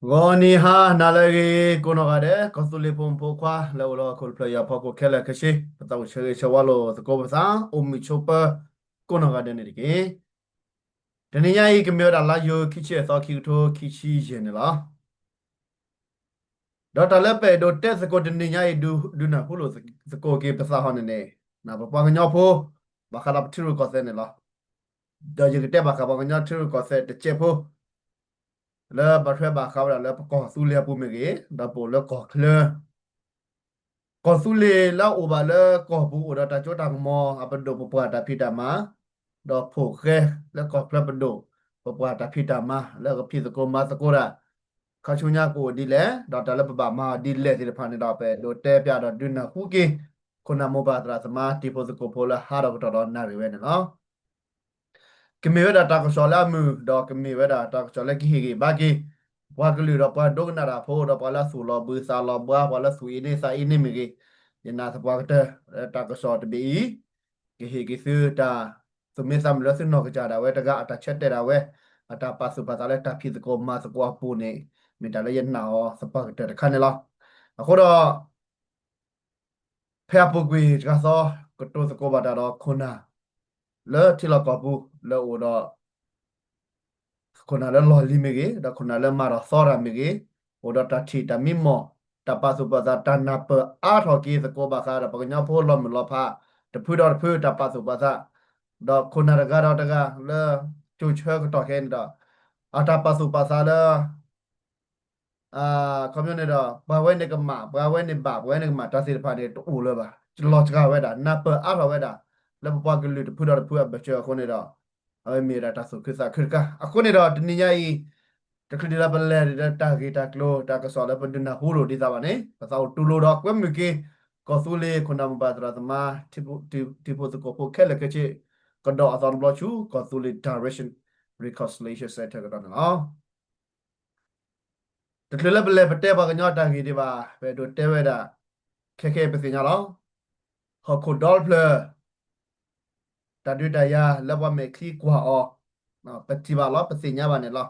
Goniha nalagi kuno gade kosuli pumpu kwa lawlo kul playa poko kela kashi patau shari shawalo tko basa ummi chopa kuno gade ni diki teniya I kemyo da la yo kichi so ki to kichi yin la dota lepe do te sako teniya I du na hulo sako ki pasa hon ne na pa pa nyo pho bakala tiru ko se ne la da yigite bakaba nyo tiru ko se te chepo le ba thwe ba khaw da le ko su le pu me ge da po le ko khle ko su le la o ba le ko bu o da ta cho ta mo a pa do po ta phi ta ma do pho khe le ko khle pa do po ta phi ta ma le ko phi ko ma ko ra kha chu nya ko di le da ta le ba ma di le ti pha ne da pe do te pya do du na hu ke ko na mo ba tra sama ti po ko po la ha do do na ri we ne no que me veda ta ko sola mu do que me veda ta ko sola ki ba ki wa que lu do pa do na ra pho do pa la su lo bu sa lo ba pa la su ini sa ini mi ki na sa pa ta ta ko so de bi ki su ta su me sam lo su no ka da we ta ga ta chet da we ta pa su pa ta le ta phi ko ma su ko pu ne mi ta le yen na o sa pa ta ka ne la ko do phe pu gwi ka so ko to su ko ba da do khuna le ti la ko bu le o doคนนั้นลอลิเมเกดาคนนั้นมาราซอราเมเกโอดาตาทีตามิมอตาปาสุปะซาตานาเปอาทอกีสโกบาคาดาปะญาโพลอมลอพาตะพุดอพุตาปาสุปะซาดอกคนนั้นกาดอตะกาเลจูเชกตอเคนดาอาตาปาสุปะซาเลอ่าคอมมิวนิตบาเวเนกมาบาเวเนบาเวเนกมาตาสิพาเนตอูเลบาจลอจกาเวดานาเปอาทอเวดาแล้วปากลุตพุดอพุอะเบเชคนนี้ดาအမေရာတာဆိုခစခရကအခုနေတော့တနည်းကြီးတခလီလာပလဲတာဂီတာကလိုတာကဆောလပဒနာဟူရိုဒီသာပါနေပသောတူလိုတော့ကွမ်မကေကောဆူလေခုနမဘာဒရာသမာတီပိုစကိုပိုခဲလကချေကတော့အသောဘလချူကောဆူလေ direction reconciliation center ကတော့နော်တခလလာပလဲပတဲပါကညတာဂီဒီပါဘယ်တို့တဲဝဲတာခဲပစညာလောဟခုဒေါ်ဖလတာဒူတယာလဘမေခီကွာအောနော်ပတိပါလောပစညာပါနေလော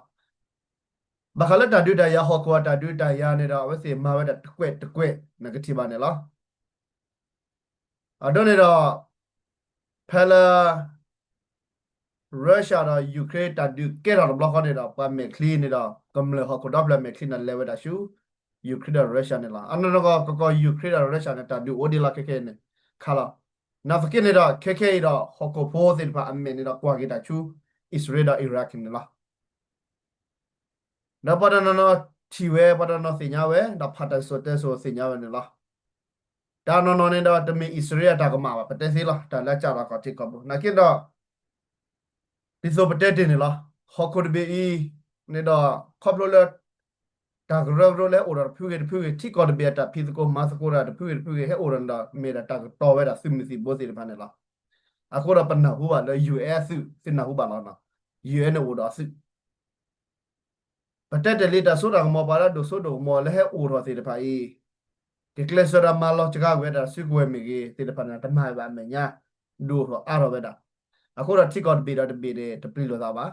ဘာခလတာဒူတယာဟောကွာတာဒူတယာနေတော့ဝစီမာဝဲတကွက်နဂတိပါနေလောအဒိုနေတော့ဖလာရုရှားတော့ယူကရိန်းတာဒူကဲတော့ဘလော့ကနေတော့ပမေခလီနေတော့ကမ္လဟောကွာဒဘလမေခလီနလေဝဒရှူယူကရိန်းတော့ရုရှားနေလားအနတော့ကောယူကရိန်းတော့ရုရှားနေတာဒူအိုဒီလာခဲနေခါလာနာဖကိနေတော့ခဲတော့ဟောကိုဖိုးစစ်ပါအမေနေတော့ကွာကေတာချူအစ္စရေးတော့အီရတ်နေလားနပဒနနတီဝဲပဒနစညာဝဲဒဖတ်ဆိုတဲဆိုစညာဝဲနေလားဒါနော်နေတော့တမင်အစ္စရေးတာကမှာပါပတဲစီလားဒါလက်ကြတာကတိကဘူးနာကိတော့ဒီဆိုပတဲတင်နေလားဟောကိုဒဘီနေတော့ခေါပလိုလက်ဒါကရရလဲအော်ရဖူကေတိကောဒဘီတာဖီစကိုမတ်ကိုရာဖူကေဟဲအော်ရန်ဒါမေတာတော်ဝဲတာစင်မစီဘောစီတဖာနေလားအခုတော့ပနဟူပါလေ US စင်နဟူပါလားနော် UN ဟိုတော့စစ်ပတက်တလီတာဆိုတာကမောပါလာဒိုဆိုဒိုမောလဲဟဲအိုရောစီတဖာဤဒီကလစရာမာလောချကဝဲတာစစ်ကွဲမီကြီးစီတဖာနာတမိုင်ပါမညာဒိုရောအာရောဝဲတာအခုတော့တိကောဘီတော့တပီတဲ့တပီလို့သာပါ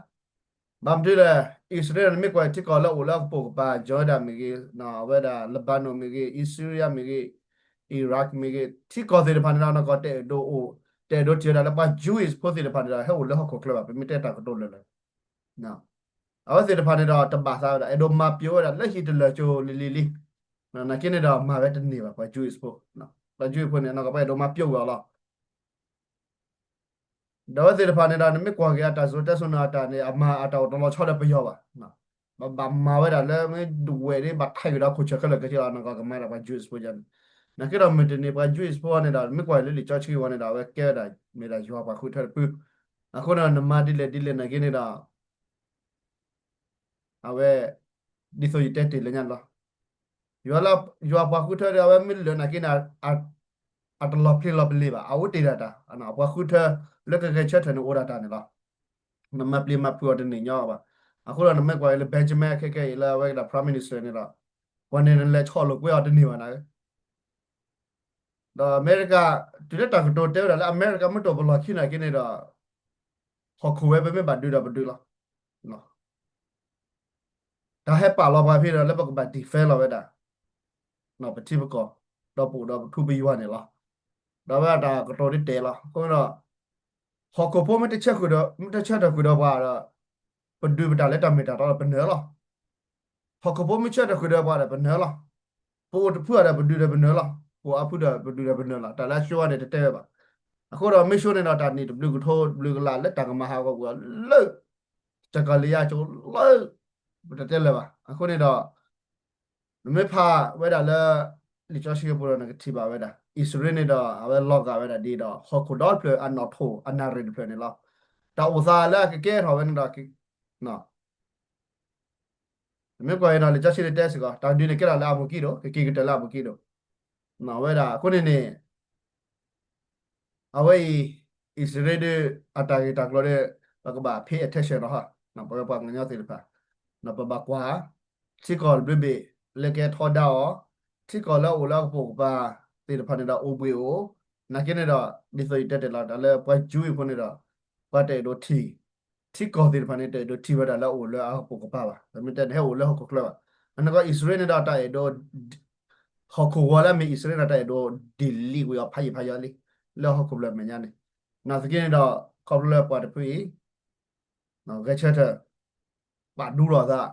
ဘာမတွေ့လဲအစ္စရေးမြေကွယ်တိကောလောလောပိုပါဂျော်ဒန်မီကြီးနော်ဝဲတာလဘနွန်မီကြီးအစ္စရေးမီကြီးအီရတ်မီကြီးတိကောစီတဖာနာတော့တဲ့ဒိုအိုတဲ့ဒိုချေတာလပဂျူးစ်ပိုစီတဖာနာဟဲဟိုလောခေါကလပါမီတဲ့တာကတော့လဲနော်အော်စီတဖာနေတော့တပါစားတာအဲ့တော့မပြောတာလက်ရှိတလချိုလီနော်နာကိနေတော့မှာပဲတနေပါကွာဂျူးစ်ဖို့နော်ဘာဂျူးဖို့နေတော့ကပဲတော့မပြုတ်ရလားတော့စီတဖာနေတာနမကွာကတာဆိုတက်ဆွနာတာနေအမအတော်တော်ချောတဲ့ပြောပါနော်ဘာမာဝဲတာလဲမဒူဝဲတွေဘာထိုင်ရခုချက်ခလကချာနော်ကမဲတာဘာဂျူးစ်ဖို့ကြနာကိတော့မတနေဘာဂျူးစ်ဖို့နေတာမကွာလေချောချီဝနေတာပဲကဲတာမေတာရွာပါခုထပ်ပူအခုတော့နမဒီလေနာကိနေတာအဝဲဒီဆိုရတဲ့တေလညာလားရွာပါခုထရဝဲမီလနာကိနာအတလပလလပလီပါအဝတေရတာအနာပါခုထလက်ကကချက်ထနေဩရတာနေလားနမပလီမပူရတဲ့နေညောပါအခုတော့နမကွာလေဘန်ဂျမန်ခဲလာဝဲလာပရမီနစ္စတာနေလားဝန်နေလဲချော်လို့ကွဲတဲ့နေပါနာတော့အမေရိကတူတဲ့တာကတော့တဲရလားအမေရိကမတော်ဘလာခိနာကိနေတော့ဟောခွဲပဲမဘဒူတော့ဘဒူလားနော် ဒါဟဲ့ပါလောပါဖြစ်တော့လည်းဘကဘာဒီဖဲလောပဲဒါနော်ပတိဘကောတော့ပူတော့ထူပြီးရွာနေလားဒါပဲဒါကတော်ရတဲ့လားကိုတော့ဟောကိုဖို့မတစ်ချက်ခုတော့မတစ်ချက်တော့ခုတော့ပါတော့ပဒူပတာလက်တမီတာတော့ပနေလားဟောကိုဖို့မချက်တော့ခုတော့ပါတော့ပနေလားပို့ဖူရတဲ့ပဒူတဲ့ပနေလားပို့အဖူတဲ့ပဒူတဲ့ပနေလားဒါလည်းရှိုးရတဲ့တဲ့ပါအခုတော့မရှိုးနေတော့တာနေဘလူးကထိုးဘလူးကလာလက်တကမဟာကောကလုတ်တကလေးရချိုးလုတ်တဲ့လဲပါအခုနေတော့မေဖာဝဲတာလဲလီချောရှိပေါ်နေကတိပါဝဲတာဣစရင်းနေတော့အဝဲလော့ကဝဲတာဒီတော့ဟော်ကူဒေါ်ပလအနော်ထိုအနာရစ်ပလနေလောတာဥစားလဲကဲထော်ဝဲနေတော့နော်မေကွာရနော်လီချောရှိတဲ့တက်စကတာဒီနေကလာမကီတော့ကေကတလာမကီတော့နော်ဝဲတာခုနေနေအဝဲဣစရင်းအတာဂီတာကလောတဲ့ဘကဘာဖေး attention တော့ဟာနော်ပေါ်ပေါ်ငညောတိလပါနော်ပပကွာချီကောဘဘေလေကဲထော်ဒါောချီကောလောအိုလောက်ပိုပါတေတဖာနေတာအိုပွေအိုနာကိနေတော့ဒီဆိုတက်တယ်လားဒါလည်းပွားကျူးဖနေတော့ပတ်တဲ့တို့တီကောတေတဖာနေတဲ့တို့တီဝဒါလောက်အိုလောက်ပိုကပါပါဒါမြတဲ့ဟဲအိုလောက်ကိုကလောအနကအစ္စရေးနေတာတဲ့တို့ဟော်ကိုဝါလာမီအစ္စရေးနေတာတဲ့တို့ဒီလီကိုဖိုင်ရလီလောဟော်ကိုလမညာနေနာစကိနေတော့ခေါပလပွားတပွေနော်ကချက်တဲ့ပါဒူရောသား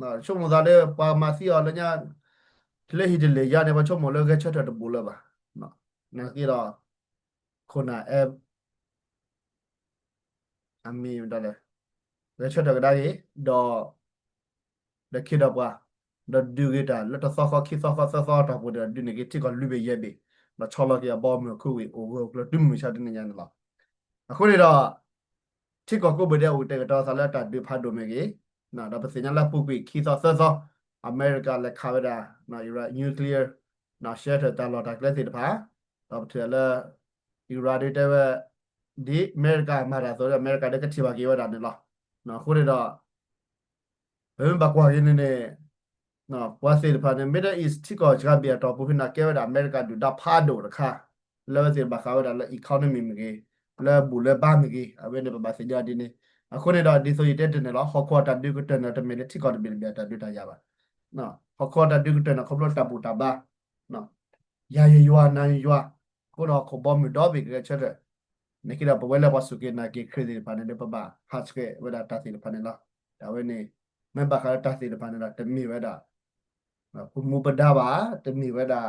နော်ချုံမသားတဲ့ပါမာစီအော်လညာလေဟီတလေရနေပါချုံမလောကချက်တဲ့ဘူလပါနော်နာကီတော့ခုနအမီဒါလေကချက်တဲ့ကဒါရီတော့the kid up the do it let the sofa kiss off the sort of the do negative or lube yebe the chola ya bomb ku we over the dum mi sha de nya la အခုနေတော့ချစ်ကောကိုဘတဲ့ဦးတဲ့တော့ဆလာတာဒီဖတ်ဒိုမေကြီးနော်ဒါပစညာလာပုပိခီသောဆောအမေရိကလက်ခါဝဒါနော်ယူရာနျူကလ িয়ার နော်ရှက်တာလော်တာကလက်စီတဖာတော့တယ်လာယူရာဒီတဲ့ဒီအမေရိကမှာဒါဆိုတော့အမေရိကတဲ့ကတိပါကြီးဝဒါနေလားနော်ခုနေတော့ဘယ်ဘကွာရင်းနေနော်ပွားစီတဖာနေ Middle East ချစ်ကောချကပြတော့ပုဖိနာကဲဝဒါအမေရိကဒူဒါဖာဒိုတခါလောစီဘခါဝဒါလက် economy မကြီးလဲဘူလဲဘာမကြီးအဝဲနေပစကြဒီနေအခုနေတော့ဒီဆိုရတဲ့တယ်နော်ဟော်ကွာတာဒီကတဲ့နော်တမင်တိကောတမင်ပြတာတွေ့တာရပါနော်ဟော်ကွာတာဒီကတဲ့နော်ခပလတာပူတာဘာနော်ရရွာနန်ရွာကိုတော့ခဘမတော့ဘီကချက်တဲ့နေကိတာဘဝဲလာပါစုကေနာကေခရဒီပါနေပဘာဟတ်စကေဝဒါတာစီပနေလားဒါဝဲနေမဘခါတာစီပနေလားတမီဝဲတာပမူပဒါပါတမီဝဲတာ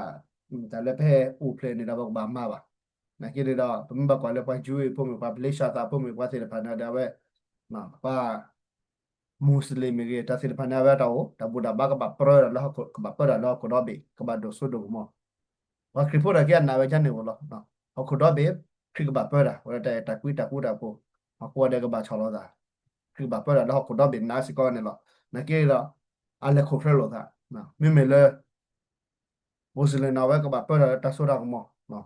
ဒါလည်းဖဲဥပလေနေတာဘာမှာပါနာကိရတော့ပမဘကွာလည်းပွားကျူးဖို့မပါပလေးရှာတာဖို့မပွားစီပနာဒါဝဲနော်ပါမွတ်စလင်တွေတာစီပနာဝဲတော့တဘူဒါဘကဘပရလာကဘပရလာကိုတော့ဘေကဘဒိုဆုဒိုမောဝါခရီပိုဒါကနာဝဲချန်နေဝလောနော်အခုတော့ဘေခရီကဘပရဝဲတဲ့တကွီတကူတာပိုအခုတဲ့ကဘချောလောတာခရီဘပရလာခုတော့ဘေနာစီကောနေလောနာကေတော့အလက်ခုဖရလောတာနော်မိမေလေမွတ်စလင်နာဝဲကဘပရတဆူရာကမောနော်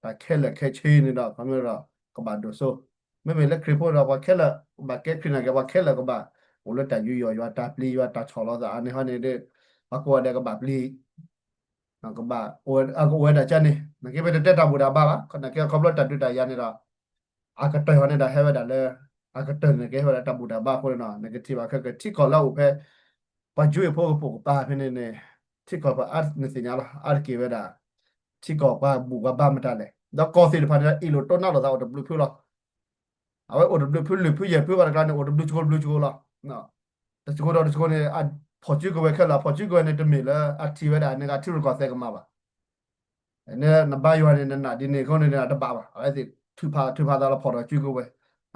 ဒါခဲလက်ခဲချေးနေတော့ကမျိုးတော့ကဘဒိုဆုမေမေလက်ခရီပိုတော့ဘာခဲလက်ဘာကဲခရီနာကဘာခဲလက်ကဘာโอเลตายูยอตาปลียอตาชอลอซาอันนี้ฮะเนี่ยเด้บักวะเดก็บาปลีนะก็บาโออะก็เวดาจันนี่นะเกเปเตตาบูดาบาก็นะเกคอมลอตาตุตายานี่ดาอากะเตฮะเนี่ยดาเฮเวดาเลอากะเตเนี่ยเกเวดาตาบูดาบาโคเนาะนะเกทิบาคะทิคอลาอุเพปะจุยโพโพปาเพเนี่ยเนี่ยทิคอปะอัดเนี่ยสิญาละอัดเกเวดาทิคอปะบูกะบามตาเลยดอกอสิพาเนี่ยอีโลโตนาลอซาโอดบลูพูลอเอาไว้โอดบลูพูลพูเยพูบากันโอดบลูจูลอเนาะတချို့တော့တချို့နေအဖော်ချူကိုပဲခက်လာဖော်ချူကိုနေတမီလာအတီဝဲတာနေကတီရကောဆဲကမှာပါနေနဘယွာနေနာဒီနေခေါနေနာတပါပါအဲ့ဒီထူဖာတာလဖော်တော့ချူကိုပဲ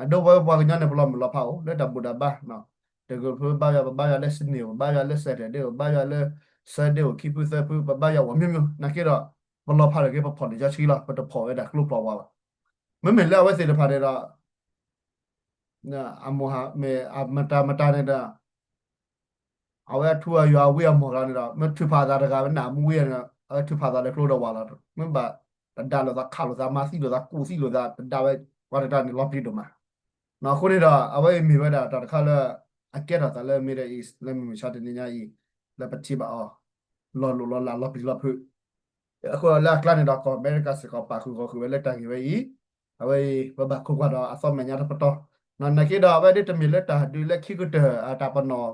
အတော့ဘဘကညနေဘလမလဖောက်လက်တဘူဒဘာနော်တကယ်ဖဘာရလက်စနေဘာရလက်ဆက်တဲ့ဘာရလက်ဆက်တဲ့ခိပူဆပူဘာရဝမြမြနာကေတော့ဘလဖောက်ရကေဖော်နေချချီလာဘတ်ဖော်ရတာကလုပေါ်ပါမမေလာဝဲစေတဖာတဲ့တော့နာအမေဟာမေအမတာနေတာเอาไว้ทั่วอยู่เอาเวียหมดแล้วนี่ละมันทุพาตาตะกาเป็นหนามือเวียนะทุพาตาเลยโคลดว่าละมันแบบดาลซะขาลซะมาซี่ลซะกูซี่ลซะดาไว้ว่าดานี่ล็อบดีดมาနော်ခုနေတော့အဝဲမိဝဲတာတခါလဲအကဲတာလဲမိတဲ့ is လဲမိချတဲ့ညကြီးလဲပတိပါအော်လောလာလောပီလောဖုအခုလာကလနေတော့ကောအမေရိကစကောပါခုပဲလက်တန်ကြီးပဲဤအဝဲဘခုကတော့အစောမညာတပတော့နော်နကေတော့အဝဲဒီတမီလက်တာဒီလက်ခိကတတာပနော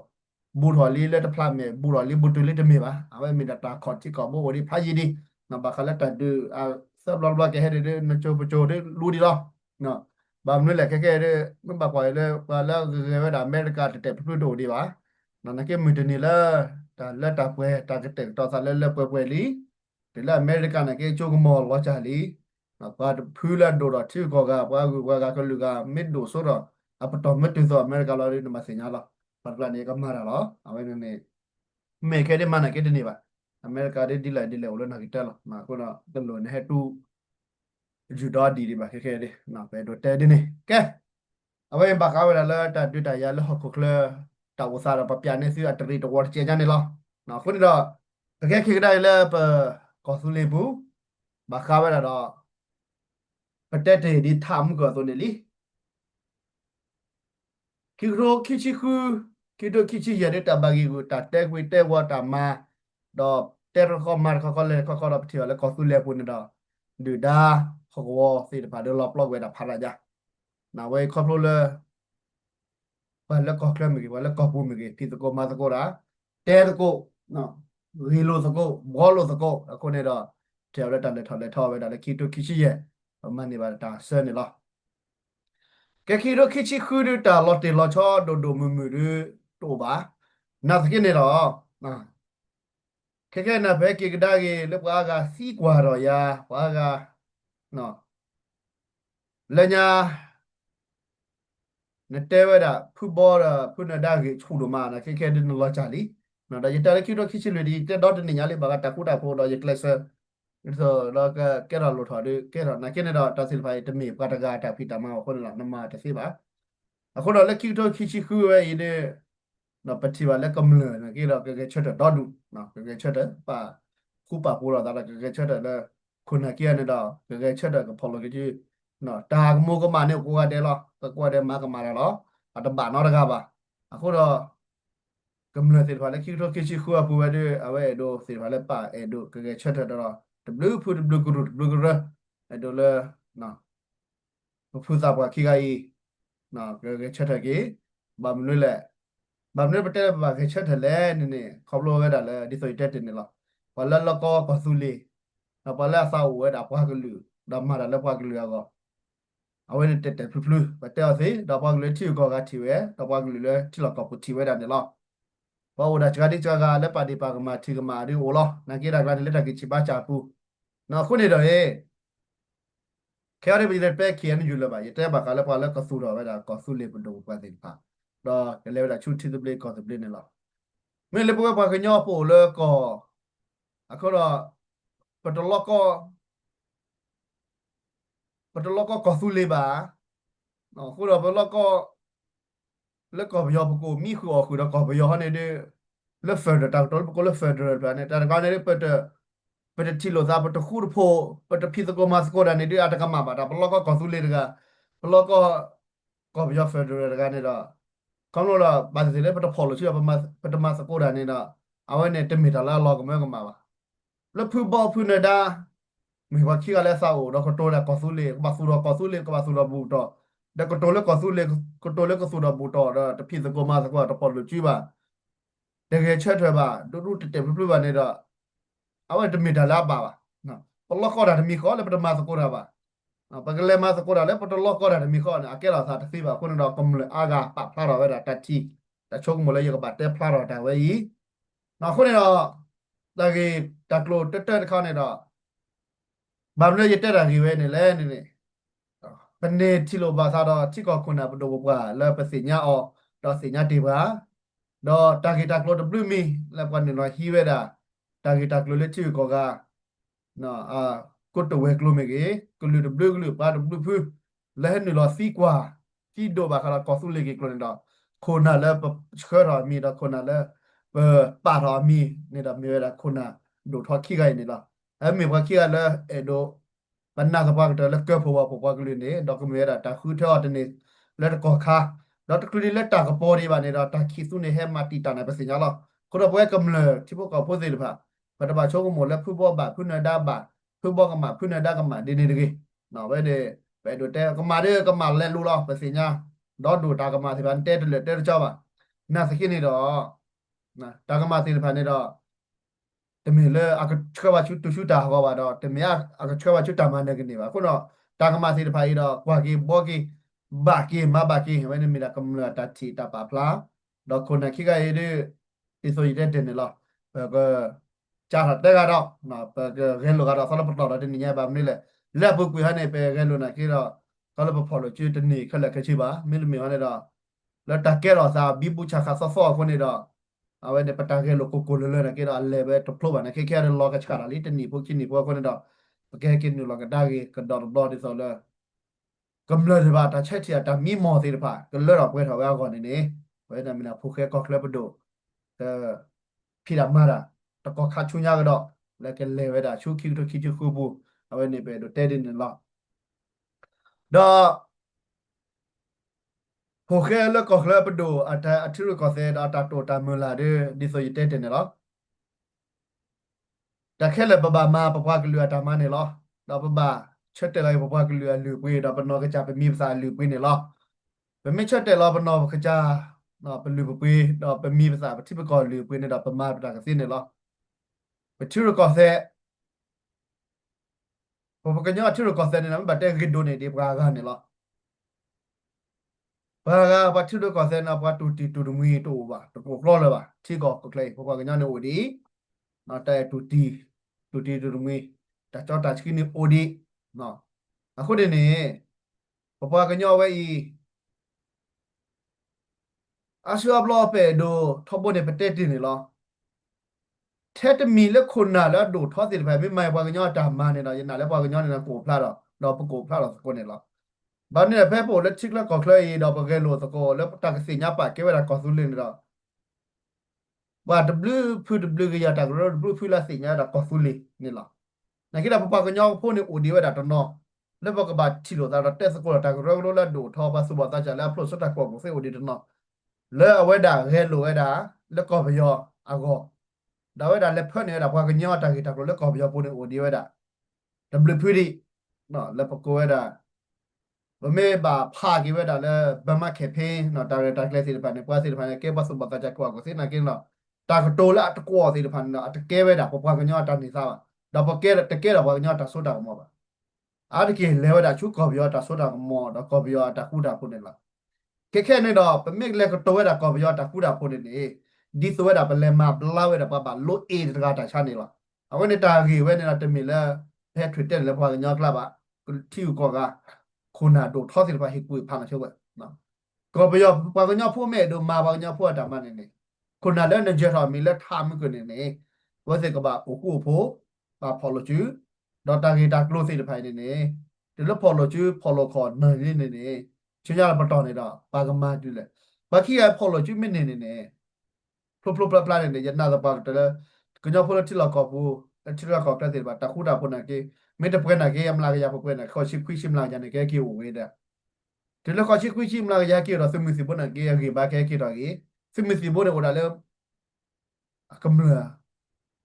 บูรอลีเลตพลาเมบูรอลีบูตุลีตเมบะเอาไว้มีดาตาคอที่กอบโบวดีพายีดีนะบาคาเลตัดดูเซบลอลบาเกเฮเดนโจปโจเดลูดีลอเนาะบามนี่แหละแค่เดมันบากไว้เลยว่าแล้วเกเวดอเมริกาเตะพลุโดดีวะนั่นนักเก็ตมือนีละตาเลตาเปตาเกเตต่อซาเลเปเปลีเดลอเมริกานักเก็ตโจกมอลวาจาลีนะว่าพูลาโดรที่ก็กาว่าก็ลูกามิดโดโซรอปตอมมิดตัวอเมริกาลอรีนมาเสียญาล Parla ne kamara lo awen ne me ke de mana ke de ne ba America de dila ulo na kitala ma ko na dalo ne hetu juda di ba ke de na pe do te de ne ke awen ba ka wa la ta du ta ya lo ko kle ta wo sa ra pa pya ne si atri to war che jan ne lo na ko ni do ke da le pa ko su le bu ba ka wa da pa te de di tham ko so ne li kichi yare ta bagi gu ta tek wi te wa ta ma do ter ko mar ko le ko ra pthio le ko su le pun do du da ko wo si da pa do lop lop we da pha la ja na we ko pro le pa le ko kle mi wa le ko pu mi ki ti ko ma ko ra te ko no ri lo ko bo lo ko ko ne do te le ta le tho we da le kichi ye man ni ba ta se ni lo cái khi đó khi chỉ khứ được ta lọt tiền lọt cho đồ mù mù được đồ bá nào cái này đó à cái nào phải cái đó cái lúc aga xí qua rồi ya aga nó lên nhà nè tê vậy đã football là phun là đa cái chủ đồ mà là cái đừng lo trả lý nó đã giờ khi đó khi chỉ lười đi cái đó thì nhà lấy bà ta cũng đã phụ đó giờ class so đó cái đó lột họ được cái đó là cái này đó ta xin phải tầm mì bà ta gà ta phi tamaคนละน้ำมาแต่สิบาคนละคิดตัวคิดชี้คือไว้เนี่ย nó bắt đầu là cầm lửa là cái đó cái chuyện đó đủ nó cái chuyện đó và khu bảo hộ đó là cái chuyện đó làคนnày kia này đó cái chuyện đó cái phong cái gì nó ta mua cái mà nếu qua đây lo qua đây mà cái mà đó à tầm bản nó ra ba à khu đó cầm lửa thì phải là khi đó khi chỉ khu bảo hộ đấy à vậy đó thì phải là ba đó cái chuyện đó đó blue put blue guru đó là nó phụ gia qua khi cái nó cái chuyện đó cái bà mình nói là bà mình bắt đầu bà cái chuyện thế này nè không lâu vậy đã là đi tới tết này lo và lần là có su lì nó bà là sao vậy đã qua cái lửa đã mà đã qua cái lửa rồi à vậy tết tết phù và theo thế đã qua cái lửa thiêu có cái thiêu ấy đã qua cái lửa chỉ là có một thiêu ấy đã này lo và ở đây cho cái là bà đi bà cái mà thiêu cái mà đi ô lo nãy kia là cái là cái chỉ ba chả pu nó không đi rồi khi bây giờ bé kia nó dùng là vậy thế bà cái là có su rồi vậy đã có su lì bên đầu qua tiền phá đó cái level là chút thì tôi có thể này lo mình lấy bữa cái nhau phổ lơ có à có đó bắt đầu có su lì bà nó có đó bắt đầu cóแล้วก็ยอมกูมีคือออกคือแล้วก็ยอมเนี่ยแล้วเฟอร์ดตาวตอลก็แล้วเฟอร์ดแล้วเนี่ยแต่การเนี่ยเปิดที่โลซาเปิดคูดโพเปิดพิซโกมาสโกดเนี่ยด้วยอาตกามาบาดแล้วก็คอนซูเลตกะแล้วก็ยอมเฟอร์ดกันเนี่ยละคำนั้นละบาดเจ็บเปิดพอลชื่อเปิดมาสโกดเนี่ยละเอาไว้เนี่ยเต็มมิดละลอกก็ไม่ก็มาบาแล้วผู้บอลผู้เนี่ยดามีว่าขี้อะไรสาวเราก็โตแล้วก็สู้เลยก็มาสู้เราก็สู้เลยก็มาสู้เราบูตอแต่ก็โตแล้วก็สู้เลยก็โตแล้วก็สู้เราบูตอแต่พี่สกุลมาสกุลตะปอลชื่อว่าแต่แค่เชื่อเถอะว่าดูเต็มรูปแบบนี้ละเอาไว้จะมีดาราบ้านะพอล็อกก็ได้มีข้อแล้วเป็นมาสกุลบ้าปากเลยมาสกุลแล้วพอล็อกก็ได้มีข้อเนี่ยอาเกล่าสัตว์สิบ้าคนเรากำลังอากาปะพลาดเราไว้ได้ตัดทีแต่ชกหมดเลยยังกับบัตรแต่พลาดเราแต่ไว้ยี่นะคนเราแต่กี่ตักโลเตอร์เขาเนี่ยเราบางเรื่องยึดแต่กี่เว้ยเนี่ยแหละเนี่ยเป็นเนี่ยที่เราบาสาดที่ก็คนอ่ะเป็นตัวบุกว่าแล้วเป็นสิ่งนี้อ๋อเราสิ่งนี้ดีกว่าเราตากีตากโลดับเบิลมีแล้วกันเนี่ยเราฮีเวด้าตากีตากโลเลชื่อก็กาเนาะกดตัวเวกโลเมกี้ก็เลยดับเบิลก็เลยปาดับเบิลพื้นแล้วเห็นเนี่ยเราซีกว่าที่โดบาคาราคอสุเลกิกโลเนี่ยเราคนน่ะแล้วเชื่อเรามีเราคนน่ะแล้วป่าเรามีเนี่ยเรามีเวลาคนน่ะดูทอดขี้ไก่เนี่ยเรามีว่าขี้ไก่แล้วโดปัญหาสภาพก็แล้วเกิดเพราะว่าก็เลยเนี่ยดอกเมียแต่คือเท่านี้แล้วก็ค่าเราตะกรีเล็กตากระโปรงดีบ้านเนี่ยเราตะคิดสุนในแฮมมาตีตาในภาษีเราคนเราบอกกำเนิดที่พวกเขาพูดสิหรือเปล่าปัจจุบันโชคหมดแล้วผู้บอกบาผู้นาดาบาผู้บอกกำมาผู้นาดากำมาดีดีเนาะไปดูแต่กำมาเด้อกำมาเล่นรู้เราภาษีดอดูตากำมาที่บ้านเต้เจ้าบ่ะน่าสักทีนี่ดอ นะตากมาตีนพันนี่ดอกแต่เมื่อเลยอากาศว่าชุดตัวชุดตาเขาว่าดอกแต่เมื่ออากาศว่าชุดตามันเด็กนี่ว่าคนเราตากมาตีนพันนี่ดอกว่ากีบอกกีบากีมาบากีเห็นไหมนี่มีแต่กำเนิดตัดทีตาปลาพลาดอกคนนั้นคิดกันยังที่สุดที่เด่นนี่หรอแล้วก็จ้าหัดได้กันดอกนะเปิดเรียนรู้กันดอกสำหรับเราเราเด่นนี่แบบนี้เลยแล้วพวกคุยให้เนี่ยไปเรียนรู้นะคิดเราก็เลยไปพอเราชื่อเด่นนี่เขาเลยแค่ชื่อว่าไม่รู้มีอะไรดอกแล้วตาแก่เราซาบิบูชาคาซอฟอคนนี้ดอก avete patake lo kokolo na kira allebe to ploba na ke kere lo ka chara li tni po chini po ko da ke ke ni lo ka da ke ka do di so le kamla de ba ta chet tia ta mi mo ti de ba ke le ro pwe tho ba ko ni ni we na mi na phu ke ko kle ba do ke phi da ma da ta ko kha chu nya ga do le ke le we da chu ki to ki chu khu bu ave ni pe do te din ni lo do phu ke le ko kle ba do ata athu ko se da ta to ta mu la de di so yite te ni lo แต่แค่เลยบบามาปะปากเรือตามมาเนี่ยหรอเราบบาเชิดแต่ไรปะปากเรือลือปุยเราปนอก็จะเป็นมีภาษาลือปุยเนี่ยหรอเป็นไม่เชิดแต่เราปนอก็จะเราเป็นลือปุยเราเป็นมีภาษาที่ประกอบลือปุยเนี่ยเราเป็นมาเป็นตากสินเนี่ยหรอเป็นชื่อก็เสผมก็ยังชื่อก็เสเนี่ยนะมันแบบแต่กินโดนเนี่ยดีปากกันเนี่ยหรอปากกันปัจจุบันก็เสนะปัจจุบันตุมือตัวบ้าตัวกลัวเลยบ้าที่ก็เลยผมก็ยังเนี่ยโอ้ดีนะแต่ตุมือแต่จอตัดสกินนี่โอ้ดีเนาะအခုဒီနေ့ပပကညောဝဲဤအရှောဘလောပေဒိုထဘနေပတက်တင်နေလောထဲတမီလက်ခုနာလာဒိုထောတိပဲမိမိုင်ပကညောတာမနေတော့ယနာလက်ပကညောနေတာကိုဖလာတော့ပကိုဖလာတော့ကိုနေလောဘာနေဖဲပိုလက်ချစ်လက်ကော်ကလေးတော့ပကဲလို့တကောလက်တကစီညာပါကဲဝဲတာကောဆူလင်းတော့ဘာ Wကရတာကရ W လာစီညာတာကောဆူလင်းနေလောနာကိတာပပကညောဖို့နေအိုဒီဝဲတာတော့နော်လက်ဘကဘာချီလို့တာတက်စကောတာကရောလိုလာဒိုထောပါစုဘတာချာလာဖလို့စတာကောကိုစေအိုဒီတော့နော်လဲအဝဲတာခဲလိုဝဲတာလက်ကောပယောအကောဒါဝဲတာလက်ဖက်နေတာဘွာကညောတာကီတာကလက်ကောပယောပိုနေအိုဒီဝဲတာ WPD နော်လက်ပကိုဝဲတာဘမေဘာဖာကီဝဲတာလဲဘမခေဖေးနော်တာရတာကလက်စီတဖန်နေပွားစီတဖန်နေကေဘဆုဘတာချကောကိုစေနာကင်းနော်တာကတိုလာတကောစီတဖန်နော်အတကဲဝဲတာဘွာကညောတာနေစားပါဒါပကဲတကဲတော့ဘွာကညောတာဆိုတာမောပါအားတကယ်လဲဝဲတာချုကောပယောတာဆိုတာမောတော့ကောပယောတာခုတာခုနေလားခဲနေတော့ပမိကလေကတော်ဝဲတာကောပြောတာခုတာဖို့နေဒီသဝဲတာပလဲမပလာဝဲတာပပလို့အေးတကတာချနေလားအဝဲနေတာကြီးဝဲနေတာတမီလဲဖဲထွတ်တယ်လဲပွားညောကလာပါတီကောကခုနာတို့ထောစီပါဟိကူဖာမချုပ်ဝဲနော်ကောပြောပွားညောဖို့မဲ့တို့မာပါညောဖို့တာမနေခုနာလဲနေကြတော့မီလဲထားမကနေဝဲစကပါအိုကူဖို့ပါဖော်လို့ကျူဒေါ်တာဂီတာကလို့စီတဖိုင်နေဒီလိုဖော်လို့ကျူဖော်လို့ခေါ်နေချင်းရပတော်နေတော့ပါကမာတူလေဘာခိရဖော်လို့ကျွမနေဖလိုပလာနေရနာတော့ပါတော့ကညဖော်တိလောက်ကောဘူးတိလောက်ကောတဲ့ပါတခုတာဖုန်ကေမေတ္တပွင့်နာကေအမလာကရပွင့်နာခေါ်ရှိခွိရှိမလာကြနေကေကေဝေးတဲ့ဒီလောက်ခေါ်ရှိခွိရှိမလာရကေတော့စမစီဘုန်ကေကေဘာကေကေတော့ကေစမစီဘုန်ကိုဒါလေကမလာ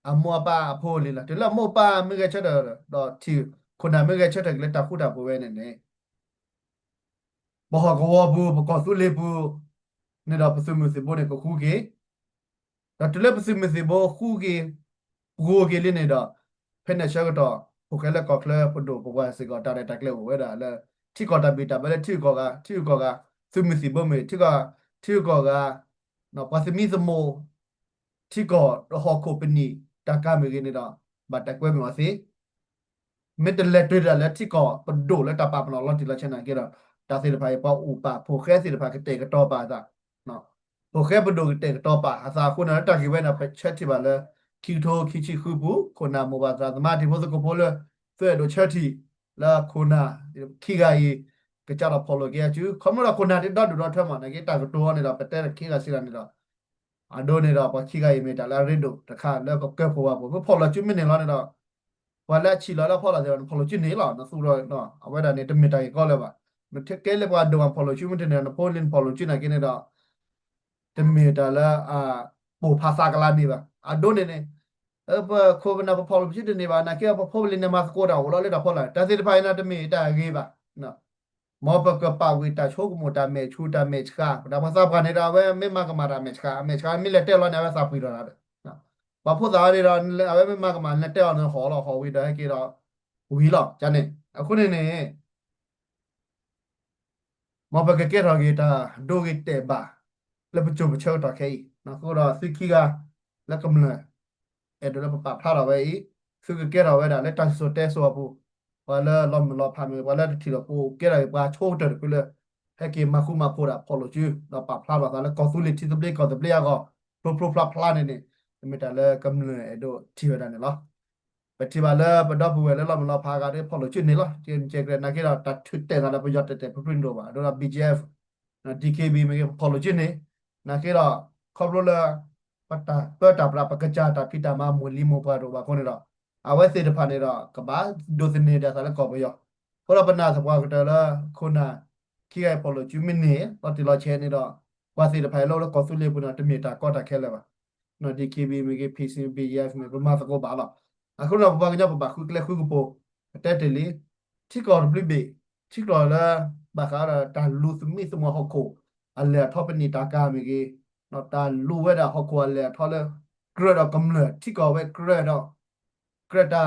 အမောပါအဖိုးလေလားဒီလောက်မောပါမေကချက်တော့တီခုနမေကချက်တဲ့တခုတာပွင့်နေဘာကောဘူးဘကောဆုလေဘူးနေတော့ပစုမစီဘုန်ကိုခုကေဒါတလည်းပစုမစီဘောခုကေကိုကေလေးနေတော့ဖက်နေရှောကတော့ဟိုကလည်းကောကလည်းပဒိုဘဝစီကတာတဲ့တက်လည်းဝဲတာလဲတီကောတာဘီတာဘလည်းတီကောကစုမစီဘမေတီကောကနော်ပါစမီစမိုတီကောတော့ဟောကိုပနီတကမေကနေတော့ဘာတက်ကွဲမစီမေတ္တလက်တွေ့တယ်လက်တီကောပဒိုလက်တပါပလောလောတီလက်ချနာကေတော့တာစီတဖိုင်ပေါ့ဥပဖိုခဲစီတဖာကတေကတော့ပါတာနော်ဖိုခဲပဒိုတေကတော့ပါအစာခုနတကီဝဲနာပချက်တီပါလဲခီထိုခီချီခုဘူးခုနမောဘာသာသမာတိဖို့စကိုပိုလဆွဲတို့ချက်တီလာခုနခီဂါယီကကြတော့ဖော်လို့ကြကျူခမရခုနတေတော့ထွက်မှာနေကေတာကတော့နေတာပတဲခီဂါစီလာနေတော့အဒိုနေတော့ပခီဂါယီမေတာလာရစ်တို့တခါလဲကကဲဖို့ပါဖို့ဖော်လို့ကျွမနေလားနေတော့ဝါလက်ချီလာဖော်လာတယ်ဖော်လို့ကျွနေလားနော်ဆိုတော့နော်အဝဲတာနေတမီတိုင်ကောလဲပါမထက်ကဲလေဘာဒိုဖော်လို့ကျွမတဲ့နော်ပိုလင်ဖော်လို့ကျွနေကိနေတော့တမီတာလာပိုဖာစာကလာနေပါအဒိုနေဘခိုးဘနာဖော်လို့ဖြစ်နေပါနာကေဖော်လင်းနေမှာကိုတာဝလောလေတော့ဖော်လာဒါစီဖိုင်နာတမီတာရေးပါနော် မောပကပဝိတာချိုကမတာမေချူတာမေချကာဒါဘာသာကနေဒါဝဲမေမကမာတာမေချကာမေချကာမိလက်တဲလောနေဝဲစာပီတော့တာဘာဖို့သားရီတော့အဝဲမေမကမာလက်တဲအောင်ဟောလောဟောဝိဒါကေတော့ဝီလောဂျာနေအခုနေနေမောပကကေရောဂီတာဒိုဂီတေဘာလက်ပချုံပချောတာခဲနော်ကိုတော့စိခိကလက်ကမလဲအဲ့ဒါလည်းပပထားတော့ပဲသူကကေတော့ဝဲတာလက်တန်ဆိုတဲဆိုဘူးဝါလာလောမလောဖာမေဝါလာတီတော့ကိုကေရပါချိုးတယ်ကလေဟဲ့ကေမခုမဖိုတာဖော်လို့ကျူတော့ပဖလာတော့လည်းကောသူလီတီတပလေးကောတပလေးကောပရိုဖလာဖလာနေနေမိတာလည်းကမလဲအဲ့တို့တီရတာနေလားပတိပါလာပတော့ဘူးလေလောမလောဖာကတဲ့ဖော်လို့ကျူနေလားကျင်းကျက်ကနာကေတော့တထွတ်တဲ့ကလည်းပရတ်တဲ့ပပရင်တော့ပါတော့ BGF DKB မြေဖော်လို့ကျူနေနာကေတော့ခေါပလိုလာပတာပတာပရာပကကြတာဖိတာမမူလီမောပါတော့ပါခေါနေတော့အဝဲစေတဖာနေတော့ကဘာဒိုစနေတာဆာလကောပယောခေါ်ပနာစပွားကတလာခုနာခိအိုင်ပေါ်လို့ကျူမင်းနေတော့တီလောချဲနေတော့ဝါစီတဖိုင်လို့ကောဆူလေးပုနာတမီတာကောတာခဲလဲပါနော်ဒီ KB မြေ PCBF မြေကမသကောပါလားအခုတော့ဘာကညပခုကလေခုကပိုတက်တယ်လေထိကောဘလိဘေထိကောလာဘာခါရတာလူသမီသမဟခုအလေထောပနီတာကာမြေကနော်တာလူဝဲတာဟခုအလေထောလဲဂရတော့ကမ္လထိကောဝဲဂရတော့กระดา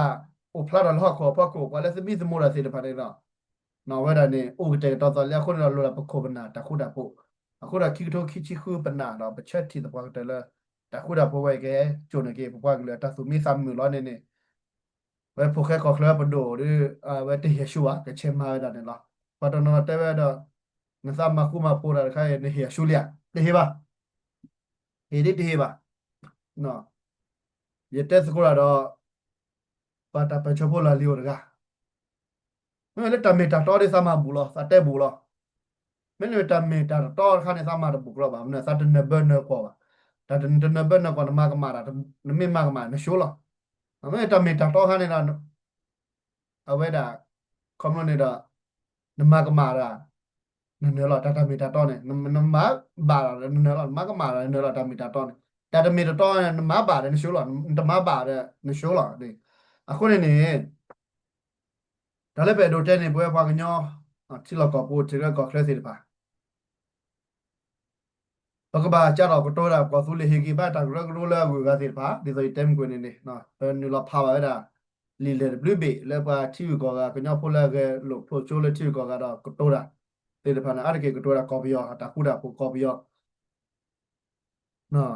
โอพลาดหอกขอพ่อโกว่าแล้วสิมีสมุระสิตะพาเนเนาะนอเวดานี่โอเตตอตอแล้วคนเราโลละปะโคบนาตะคุดาโปအခုတော့ခိကတိုခိချိခုပနာတော့ပချက်တီတော့တယ်လေတခုတော့ဘဝကဲကျုံနေကေဘဝကလေတဆုမီဆမ်မီလောနေနေဝဲဖိုခဲကောခလပဒိုဒီဝဲတဟရှူဝကချေမာဒါနေလားပတနောတဲဝဲတော့ငါသမခုမပိုရခိုင်နေဟရှူလျာတဟေပါဟေဒီတဟေပါနော်ရတဲ့စကူလာတော့ပါတာပချဖို့လာလီယောတကမဲလက်တမေတာတော်ရစမဘူးလောစတဲ့ဘူးလောမဲလက်တမေတာတော်ခါနေစမတော့ဘူးလောပါမနဲ့စတဲ့နဘနကောပါဒါတနဘနကောနမကမာတာနမေမကမာနရှိုးလောမဲတမေတာတော်ခါနေတာအဝဲတာကွန်မြူနီတာနမကမာတာနနေလောတတမေတာတော်နေနမဘာနနေလောမကမာတာနနေလောတမေတာတော်နေတမေတာတော်နမပါတယ်နရှိုးလောတမပါတယ်နရှိုးလောဒီအခုနေဒါလည်းပဲဒိုတဲနေပွဲပါကညောတိလောက်ကောပို့တိရက်ကောခလက်စီတပါဘကဘာကြတော့ကတိုးတာကောသူလေဟီကီဘာတာဂရဂရလာဂူကစီတပါဒီဆိုတဲမ်ကိုနေနေနော်ဘယ်နူလာဖာဝဲတာလီလေဘလူးဘေလေပါတီယူကောကကညောဖိုလာကလို့ဖိုချိုလေတီယူကောကတော့ကတိုးတာတေတဖာနာအဲ့ဒီကတိုးတာကောပီယောတာခုတာပိုကောပီယောနော်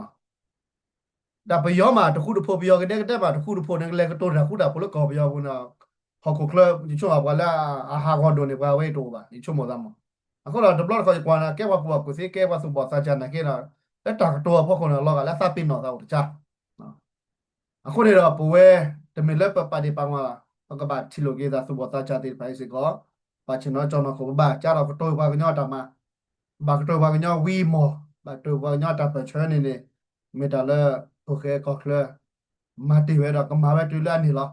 ဒါပယောမှာတခုတဖို့ပယောကတဲ့တဲ့မှာတခုတဖို့နေလေကတိုးတာခုတာပိုလို့ကောပီယောဘူးနော်ဟောက်ကိုကလပ်ဒီချုံအပါလာအာဟာကောဒိုနေပါဝဲတိုးပါဒီချုံမောသားမအခုတော့ develop ခေါ်ကွာနာကဲဝပူကိုစေကဲဝစုပေါ်စာချနာကဲတော့လက်တာတော့ဖောက်ခွန်လောကလက်စပင်းတော့တော့တခြားအခုနေတော့ပဝဲတမီလက်ပပဒီပန်းကဘာချီလိုကေသာစုပေါ်စာချတဲ့ဖိုင်စီကောပါချင်တော့ကျွန်တော်ကိုဘာကြတော့တော့ဘာကညောတာမှာဘာကတော့ဘာကညောဝီမောဘာတော့ဘာညောတာပချွဲနေနေမေတ္တာလဲโอเคကောကလမာတီဝဲတော့ကမာပဲတူလာနေလော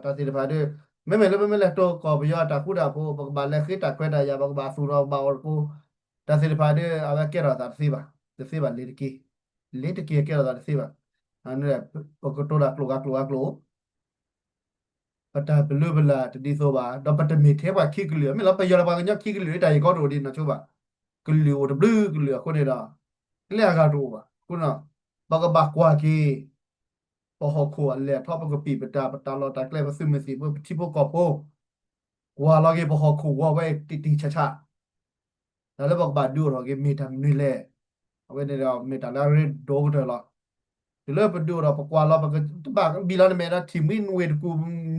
တာစီတဖာတဲ့မဲတော့ကောဘရတာခုတာဖို့ဘာလဲခိတာခွဲတာရဘာဆူတော့ဘာကိုတာစီဖာတဲ့အဝကဲရတာစီပါလေတကီကဲရတာစီပါအဲ့နဲ့ပကတိုရာကလိုပတာဘလူဘလာတဒီဆိုပါတော့ပတမီသေးပါခိကလီမဲလာပရပါကညခိကလီတိုင်ကောတို့ဒီနော်ချိုပါကလီဝဒဘလူကလီခုနေတာကလီကတော့ပါခုနဘကဘကွာကီပဟခိုအလေထောပကပိပတာလောတာကလေပစုမစီဘတိပကောပိုဝါလာကေပဟခိုဝဝဲတီချာချာဒါလည်းဘကဘဒူရောကေမီတမ်နီလေအဝဲနေတော့မီတလာရီဒိုဘတယ်လားဒီလိုပဒူရောပကွာလာပကတဘဘီလာနေမတီမင်းဝဲကူ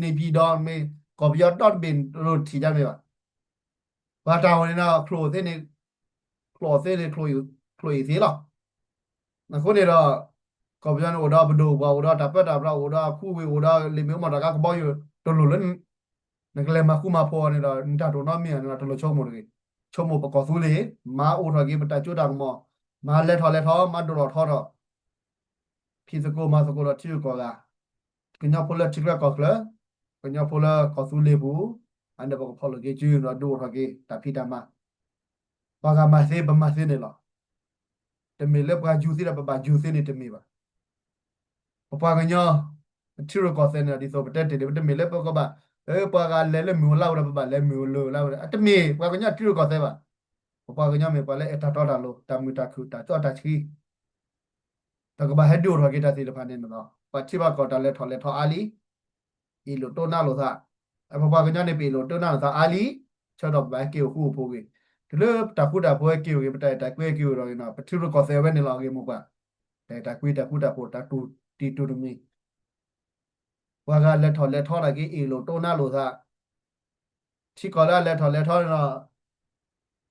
နေပြီတော့မေကော်ပီယာတော့ဘင်ရိုတီကြမေပါဘာတာဝင်တော့ခလိုသေးနေခလိုသေးလားအခုနေတော့ကော်ပီယာနိုဒါဘဒူဘာဝဒါတပတ်တာဘရာဝဒါခုဝေဝဒါလီမေမတာကဘောယူတော်လို့လည်းနကလည်းမခုမပေါ်နေတော့တာတော်နော်မြန်နေတာတော်လို့ချုံမို့လေချုံမို့ပကောသူလေမာအိုထော်ကြီးပတာကျွတ်တာမောမာလက်ထော်မတော်ထော်တော့ဖီစကိုမာစကိုတော့တီကောကကညပိုလက်တီကကောကလကညပိုလာကောသူလေဘူးအန်ဒဘကဖော်လို့ကြီးကျွန်းတော့ဒိုထော်ကြီးတဖီတမဘာကမဆေးဘမဆေးနေလားတမီလက်ပါဂျူစီရပဂျူစီနေတမီပါပပကညတီရကောစနေဒီဆိုပတက်တယ်တမီလက်ပကပါ ปากาเลมิวลาวระบาเลมิวโลลาวอะตะเมปากะญาติรุก็เซบะปากะญาเมปาเลเอตาตอดาโลตามุตาคุตาจอตาชีตะกบะเฮดูรอกิตาติลพานินเนาะปะชิบะกอตาเลทออาลีอีโลโตนาโลซาอะปากะญาเนปีโลโตนาซาอาลีชอดอบะเกวคูโพเกတလတခုတာပွဲကိဝေပတိုင်တကွဲကိဝရောနော်ပထူရကောဆေဝဲနေလောကေမကွာတဲ့တကွေတခုတာပိုတာတူတီတူမီဝါကလက်ထောလာကေအီလိုတိုနာလိုသာချီကောလာလက်ထောနော်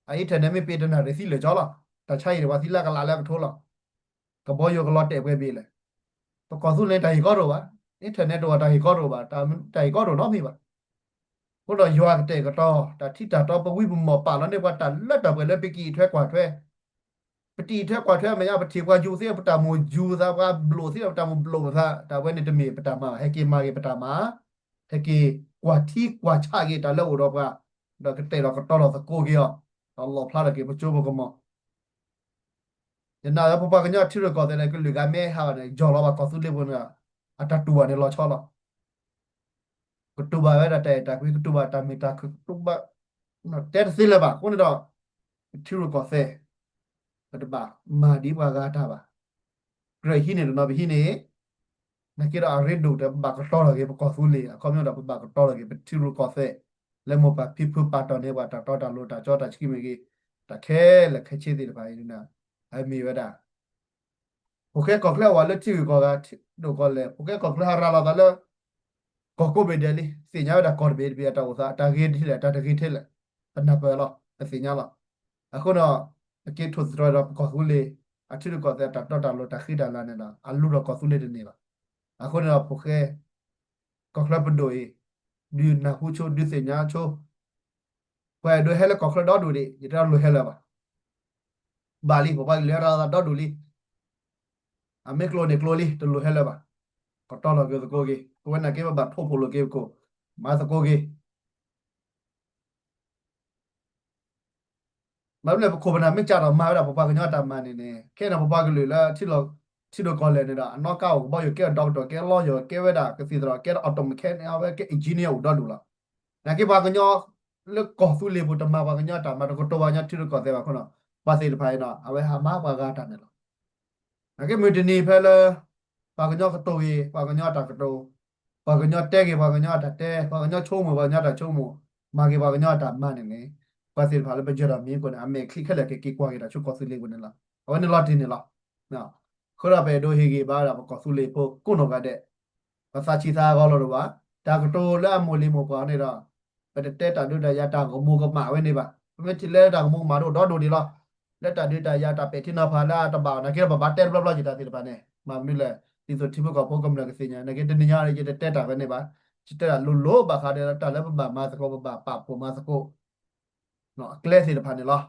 အိုင်ထနေမီပေတနာရစီလေကြောလားတချိုင်ရပါစီလာကလာလက်ထိုးလားကဘောယောကလော့တဲ့ပွဲပြေးလေတော့ကောစုလေတိုင်ကောတော့ပါအင်တာနက်တော့တိုင်ကောတော့ပါတိုင်ကောတော့နော်မိပါဘုတော့ရွာတဲ့ကတော့တာထိတာတော့ပဝိဘမောပါလို့နေပါတာလက်တော့ပဲလက်ပကီထွဲကွာထွဲပတိထွဲကွာထွဲမရပတိကွာဂျူစီပတာမိုဂျူသာကဘလိုစီပတာမိုဘလိုသာတာဝဲနေတမီပတာမဟဲကီမာကေပတာမဟဲကီကွာတီကွာချကေတာလို့တော့ကတော့ကတဲ့တော့ကတော့စကိုကေရောအလ္လာဟ်ဖလာကေပချိုးဘကမောညနာပပကညထီရကောတဲ့ကလူကမဲဟာနေဂျော်လောပါကောစုလေးဘုနာအတတူဝါနေလောချောလောကတူဘာဝဲတဲ့တာကွေကတူဘာတာမီတာကတူဘာနော်တဲ့စီလပါခုနတော့ထီရကောတဲ့တပါမာဒီဘာဂါတာပါဂရဟိနေတော့ဘဟိနေနကိရာရစ်ဒူတဘာကတော့လေကောစုလေးအကောမျိုးတော့ဘာကတော့လေထီရကောတဲ့လဲမောပါဖိဖပါတော်နေပါတာတော်တာလို့တာကြောတာချိမီကြီးတခဲလက်ခချေသေးတယ်ပါရင်နာအမီဝဒါโอเคก็แค่ว่าแล้วที่ก็ดูก็เลยโอเคก็แค่หาราละก็เบเดลิสิญญาดากอร์เบเบียตาอุตาตาเกดิเลตาตะกิเทเลอันนับไปแล้วสิญญาละအခုတော့အကေထုစရတော့ကောခုလေအထီကောတဲ့တတ်တော်လို့တခိဒါလာနေတာအလူတော့ကောခုလေနေပါအခုတော့ပိုခဲကောခလပဒိုဤဒီနာခုချိုဒီစညာချိုဝဲဒိုဟဲလကောခလတော့ဒူဒီရတာလိုဟဲလပါဘာလီဘာလေရာတော့ဒူလီအမေကလိုနေကလိုလီတလိုဟဲလပါကတော့တော့ကိုကိုကိုဝနာကေဘတ်ထိုးဖို့လိုကေကိုမာစကိုကေမဘလည်းကိုဗနာမကြတော့မာရပပကညတာမနေနေခဲနပပကလူလာချီလိုကောလဲနေတာအနော့ကောက်ဘောရကေဒေါက်တာကေလောရကေဝဒါကစီဒရာကေအော်တိုမခဲနေအဝဲကေအင်ဂျင်နီယာတော့လူလာနာကေပါကညလက်ကောဖူလေဘူတမပါကညတာမတော့တော့ဘာညတီရကောတဲ့ပါခဏပါစေတဖိုင်တော့အဝဲဟာမပါကတာနေလို့နာကေမီတနီဖဲလဲပါကညကတိုရေပါကညတာကတိုပါကညတဲကေပါကညတာတဲပါကညချုံးမပါညတာချုံးမမာကေပါကညတာမနေနေပါစေဖာလည်းပကြရမင်းကိုအမေခိခက်လက်ကေကွာကေတာချုကောစီလေးကိုနေလားအဝဲနေလော်တင်နေလားနော်ခေါ်ရပဲဒိုဟီကေပါတာကောစီလေးဖို့ကုနောကတဲ့ဘာသာချီသားကောလို့တော့ပါဒါကတိုလက်မိုလီမိုပေါ်နေတော့ပတဲ့တာဒုတရတာကိုမူကမဝဲနေပါမချီလဲတာမူမာတော့ဒိုဒီလားလက်တာဒုတရတာပဲတိနာဖာလာတပါနကေဘဘာတဲဘလဘလဂျီတာတိပါနေမမီလဲဒီဆိုတိဘကပိုကမလကစီညာနကေတညရရဲ့တက်တာပဲနေပါချစ်တာလိုဘာခါတဲ့တာလည်းဘာမာစကောဘာပပမာစကောနော်ကလဲစီတဖာနေလား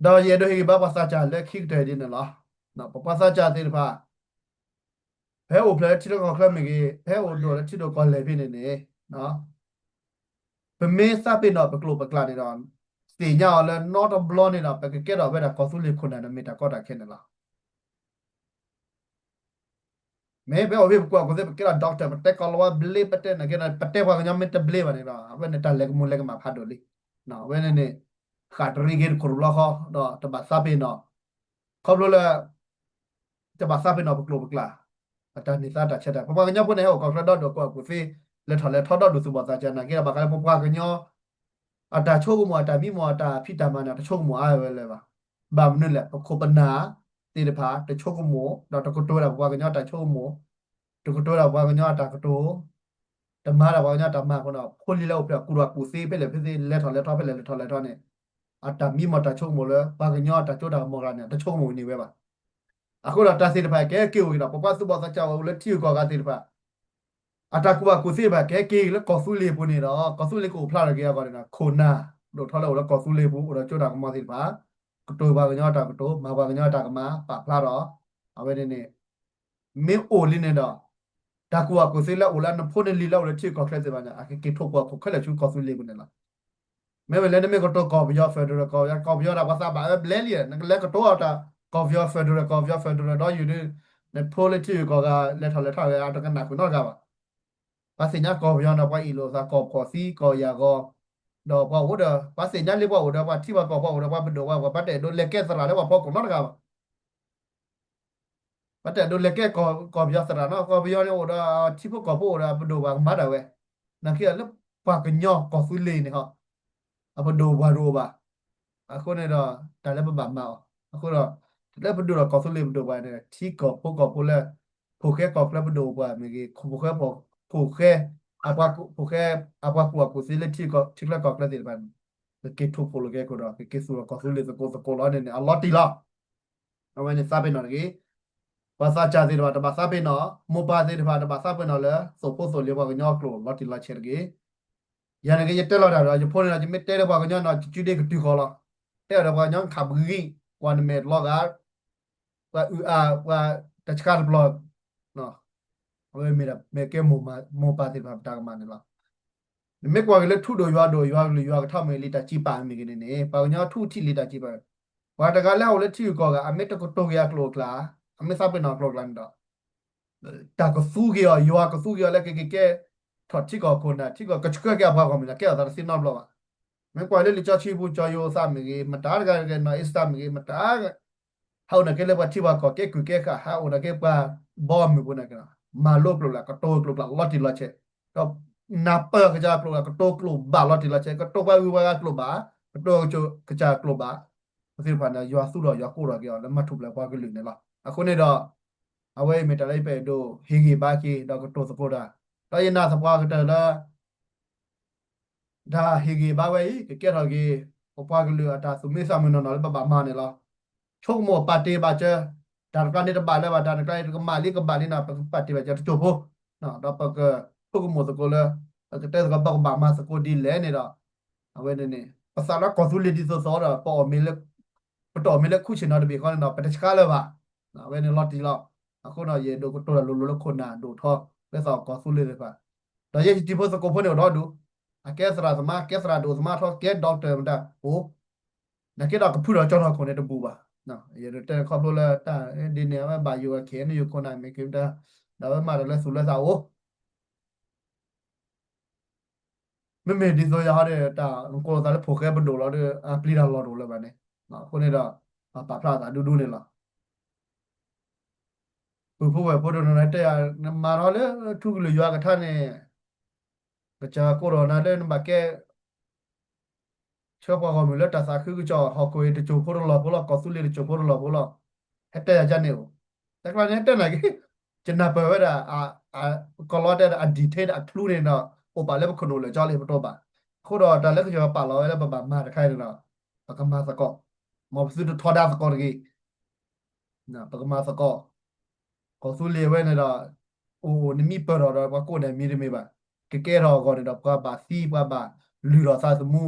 တော့ရတော့ဟိဘာပါစာချလက်ခိတဲ့ဒီနေလားနော်ပပစာချတဲ့တဖာဘဲအိုဖလက်ချီတော့ခလမကြီးဘဲအိုတော့ချီတော့ကောလဲဖြစ်နေနေနော်ပမေစပင်တော့ပကလိုပကလာနေတော့စီညာလည်း not a blow နေတော့ပကကဲတော့ဘဲတာကောစုလေးခုနနမီတာကောတာခဲနေလားမဲဘဲအိုဘဲကွာကိုတဲ့ကဲတော့ဒေါက်တာပတက်ကောလောဘလေပတက်နကေပတက်ဘာညမတဘလေပါနေတော့ဘဲနေတာလက်မူလက်မှာဖတ်တော့လေနော်ဘဲနေခါတရီဂေကူလာခေါတော့တပတ်စပင်တော့ခေါပလိုလဲတပတ်စပင်တော့ပကလိုပကလာအတနိသတာချက်တာပပကညပုန်ဟဲကောက်တော့တော့ကိုဖေးလက်ထော်လက်ထော်တော့ဒုစုပါစာချနာကေဘာကလည်းပပကညောအတာချိုးကမတာမိမတာဖိတမနာတချိုးကမအားပဲလဲပါဘာမနလဲခုပနာတေတဖာတချိုးကမတော့တကတိုးတာပပကညတာချိုးမတကတိုးတာပပကညတာကတိုးတမတာပပကညတာမခုနဖိုလီလောက်ပြကူရကူစေးပဲလေဖေးလက်ထော်လက်ထော်ပဲလေလက်ထော်လက်ထော်နေအတာမိမတာချိုးမလဲပကညတာချိုးတာမောရနေတချိုးမနေပဲပါအခုတော့တာစီတဖာကဲကေဝီတော့ပပစုပါစချောလက်တီကောကတိတဖာအတကူပါကိုစီပါကဲကေလကောဆူလေးပူနေတော့ကောဆူလေးကိုဖလာရကေရကောနေတာခိုနာတို့ထောက်လို့ကောဆူလေးပူတော့ကျွတ်တာကမသိပါကတိုပါကညတာကတိုမပါကညတာကမပါဖလာတော့အဝဲနေမင်းအိုလင်းနေတော့တကူပါကိုစီလက်အိုလာနဖိုနေလီလောက်လက်ချီကောခလက်စပါညာအကေထုတ်ကောခလက်ချူကောဆူလေးပူနေလားမဲလည်းနေမကတော့ကောဘယောဖက်ဒရယ်ကောဘယောတာဘာသာပါဘလဲလီနကလက်ကတော့တာကောဘယောဖက်ဒရယ်တော့ယူနေဖိုလီတီကောကလက်ထောက်လက်ထောက်ရတော့ကနာခုတော့ကပါ pastinya ko byo na pa ilo sa ko ko si ko ya go do pa wo da pastinya le pa wo da pa ti pa ko pa wo da pa do pa te do le ke sara le pa ko no ga pa te do le ke ko byo sara no ko byo le wo da ti pa ko po da do ba ma da we na ki le pa ka nyo ko su le ni ha a pa do ba do ba အခုနေတော့ဒါလည်းမပါမအောင်အခုတော့လည်းဘဒူတော့ကောက်စုလေးဘဒူပါနေချီကောပိုကောပိုလဲဖိုခဲကောက်လည်းဘဒူပါမြေကြီးဖိုခဲပိုဖိုခဲအပွားဖိုခဲအပွားပူကူစီလက်ချီကောချီလက်ကောက်လည်းဒီပန်ကေထူဖိုလိုကေကိုတော့ကေဆူကောက်စုလေးစကိုစကိုလာနေအလော်တီလာအဝဲနေစားပင်တော့ကြီးဘာသာချသေးတော့တမစားပင်တော့မပါသေးတော့တမစားပင်တော့လဲဆိုဖို့ဆိုလေးပါကညောကလိုလော်တီလာချေကြီးရန်ကြီးတက်လာတာတော့ဖိုးနေတာจิမတဲတော့ပါကညောတော့ကျူတဲ့ကတူခေါ်လာတဲ့တော့ညောခါဘူးကြီးวันเมดลอกว่าว่าตัชการบล็อกเนาะเว้ยมีแบบเมเกมโมปาติแบบตากมันนี่ล่ะเมกว่าเลยทุโดยว่าเลยว่าก็ทำเมลิตาจีปามีกันนี่ปะญาทุที่ลิตาจีปาว่าตะกะแล้วเลยที่ก็อเมตก็โตยากโลกลาอเมซาเป็นนอกโลกลันดอตาก็สู้เกียอยู่ว่าก็สู้เกียแล้วแกถอดที่ก็คนน่ะที่ก็กระชากแกพาความละแกตาสินอบลอเมกว่าเลยลิจาชีบุจอยโยซามีมาตากันนะอิสตามีมาตาhow na kele ba tiba ko ke ku ke ka how na ke ba bom mi buna kana ma lo plo la ka to plo la loti la che to na pa ka ja plo la ka to klo ba loti la che ka to ba wi ba klo ba ka to cho ka ja klo ba สิพันธ์ยาสู้รอยากูรอเกี่ยวแล้วมาทุบแล้วว่ากันเลยเนี่ยล่ะအခုနေတော့အဝဲမီတလိုက်ပဲတို့ဟီဂီဘာကီတော့တိုစပိုတာတော့ယနာစပွားကတလာဒါဟီဂီဘာဝဲကဲတော့ကီပပွားကလူအတာစုမေဆာမနော်နော်ပပမာနေလားချုံမောပါတေပါချာဒါကနေတပါလဲပါဒါကနေကမာလီကဘာလီနာပါတေပါချာချိုဖို့နော်တော့ပကပုကမောစကိုလာကတဲ့ကဘာဘာမာစကိုဒီလဲနေတော့အဝဲနေပစာလာကောဆူလီဒီဆိုတော့ပေါ်မီလပတော်မီလခုချင်တော့ဒီခေါနော်ပတချကားလဲပါနော်ဝဲနေလော်တီလောအခုတော့ရေဒိုကတိုလိုလိုခုနာဒိုထောလဲဆောကောဆူလီလေပါတော့ရေဒီဖို့စကိုဖို့နေတော့ဒူအကဲစရာသမားကဲစရာဒိုသမားထောကဲဒေါက်တာမတာဟိုနကေတော့ကဖူတော့ကျွန်တော်ခုနေတပူပါနော်ရေတဲ့ခေါပလိုလာတာဒီနေမှာဘာယူခဲနေယူခုနာမေကိတာဒါမှမဟုတ်လဲဆူလဲစာဟိုမေဒီဆိုရတဲ့တာကိုယ်စားလည်းဖိုခဲဘဒိုလာတဲ့အပလီလာလော်ဒိုလည်းပါနေနော်ခုနေတော့ပါဖလာတာဒူဒူနေလားဖို့ဝဲဖို့တော့နေတဲ့ရမာတော့လေထုကလူရွာကထားနေကကြာကိုရိုနာလည်းမကဲချောပေါ်ကမလို့တဆာခုကကြောဟော်ကိုတချိုဖို့လောဖို့လောကောဆူလီတချိုဖို့လောဖို့လောဟက်တဲ့ရကြနေဘူးတကယ်နဲ့တဲ့နာကြီးကျန်ပါဝဲတာကောလောတဲ့အဒီထေးအထလူနေတော့ဟိုပါလည်းမခနိုလေကြောက်လေမတော့ပါခုတော့တလည်းကြောပါလောလည်းပပမာတခိုင်တော့ပကမာစကောမောပစုထော်ဒါစကောကြီးနော်ပကမာစကောကောဆူလီဝဲနေတော့အိုနမီပရောတော့ကိုနေမီရမေပါကဲတော့ကောနေတော့ကပါစီပါလူတော့သာသမူ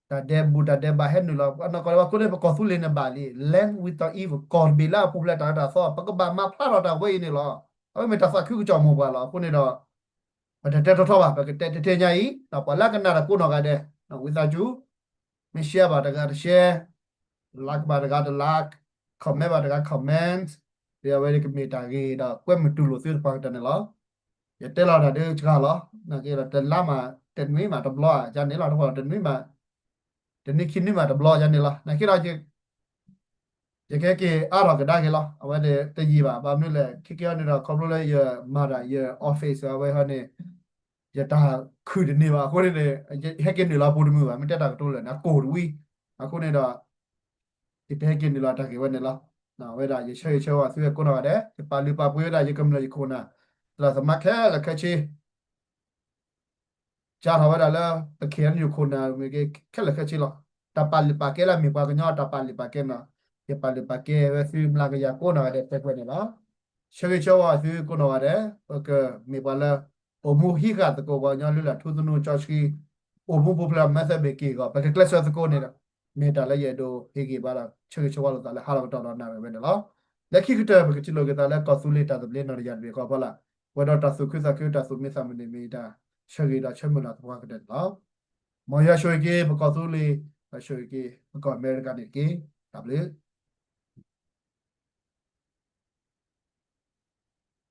တာတဲ့ဘူတာတဲ့ဘာဟဲနူလာအနကောကိုနေကောဆူလီနေပါလီ land without evil ကောဘီလာပူလာတာဆောပကဘာမဖလာတော့တာဝဲနေလောအမေတဆာခုကြောမောပါလားကိုနေတော့မတတဲ့တော့ပါပကတဲ့တဲ့ညာကြီးတော့ပလာကနာကိုတော့ကတဲ့နော်ဝိသာကျူမရှယ်ပါတကတရှယ် like ပါတကတ like comment ပါတက comment ဒီအဝဲကမီတာကြီးတော့ကွဲမတူလို့သိပါတဲ့နော်ရတဲ့လာတဲ့ချကာလောနော်ကေတဲ့လာမှာတဲ့မီမှာတော့ဘလောဂျန်နေလာတော့တဲ့မီမှာတဲ့နိခိနိမှာတော့ဘလောဂျန်နေလာနော်ကေရာကြီးရခဲကေအားရကဒါကေလာအဝဲတဲ့တကြီးပါဘာမျိုးလဲခေကေနေတော့ ခေါပလိုလဲရမာတာရ office အဝဲဟောနေရတာခုဒီနေပါကိုနေဟက်ကေနေလာပို့မှုပါမတက်တာကတော့လဲနော်ကိုဝီအခုနေတော့ဒီဟက်ကေနေလာတာကေဝဲနေလာနော်ဝဲတာရချေချေဝါဆွေကိုတော့တဲ့ပါလီပါပွေးတာရကမလီခိုနာလာစမခဲလခချီကြာတော့ဝဲတာလဲပခဲန်ယူခိုနာမေကေခက်လခချီလောတပါလီပါကေလာမြေပါကညောတပါလီပါကေနော်ရပါလီပါကေဝဲဆွေမလာကရကိုနော်တဲ့တက်ခွဲနေလားချေချေဝါဆွေကိုနော်တဲ့ကမေပါလာโอมูฮิกาตะโกบญาลุละทุตุนุจอชีโอมูโปပလာမက်ဆက်ဘေကီကဘကကလဆတ်ကိုနေတာမေတာလည်းရတော့ဟေကီပါလာချေချေဝါလို့တာလည်းဟာလောက်တော်တော်နာပဲနော်လက်ခိကတဘကချီလိုကတာလည်းကောဆူလီတာတပလင်းနော်ရပြီကောဖလာဝဒတာဆုခိစကိတာဆုမေသမနေမီတာချေဂီတာချမလာတော့ကတဲ့နော်မော်ရရွှေကေဘကောဆူလီရွှေကေဘကောအမေရိကန်နေကေဒါပလေ